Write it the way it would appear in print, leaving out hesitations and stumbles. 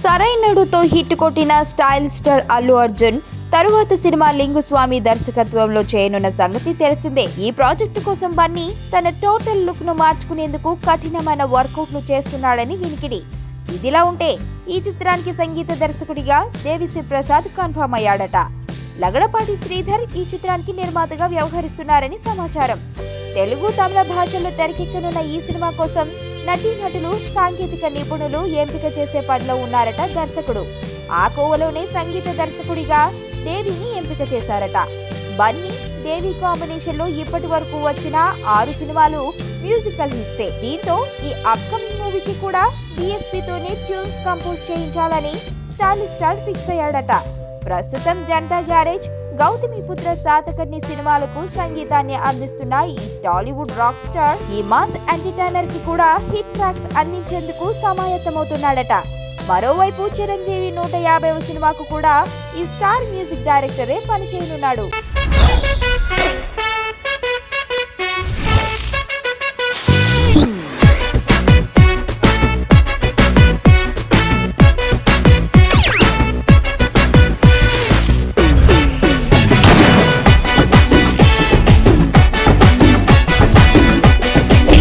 సరైనడుతో hit కొట్టిన style star Allu Arjun తరువాత cinema Lingusamy దర్శకత్వంలో చేయనున్న సంగతి తెలిసిందే. ఈ ప్రాజెక్టు కోసం బన్నీ తన టోటల్ లుక్ ను మార్చుకునేందుకు కఠినమైన వర్కౌట్లు చేస్తున్నాడని వినికిడి. ఇదిలా ఉంటే ఈ చిత్రానికి సంగీత దర్శకుడిగా దేవిశ్రీ ప్రసాద్ కన్ఫర్మ్ అయ్యాడట. లగడపాటి శ్రీధర్ ఈ చిత్రానికి నిర్మాతగా వ్యవహరిస్తున్నారని సమాచారం. తెలుగు, తమిళ భాషల్లో తెరకెక్కనున్న ఈ సినిమా కోసం నటీనటులు, సాంకేతిక నిపుణులు ఎంపిక చేసే పనిలో ఉన్నారట దర్శకుడు. ఆ కోవలోనే సంగీత దర్శకుడిగా దేవిని ఎంపిక చేశారట. బన్నీ, దేవి కాంబినేషన్ లో ఇప్పటి వరకు వచ్చిన 6 సినిమాలు మ్యూజికల్ హిట్సే. దీంతో ఈ అప్కమింగ్ మూవీకి కూడా డిఎస్పీతోనే ట్యూన్స్ కంపోజ్ చేయించాలని స్టైలిష్ స్టార్ ఫిక్స్ అయ్యాడట. ప్రస్తుతం జంటా గ్యారేజ్, గౌతమిపుత్ర శాతకర్ణి సినిమాలకు సంగీతాన్ని అందిస్తున్న ఈ టాలీవుడ్ రాక్ స్టార్ ఈ మాస్ ఎంటర్టైనర్ కి కూడా హిట్ ట్రాక్స్ అందించేందుకు సమాయత్తమవుతున్నాడట. మరోవైపు చిరంజీవి 150వ సినిమాకు కూడా ఈ స్టార్ మ్యూజిక్ డైరెక్టరే పనిచేయనున్నాడు.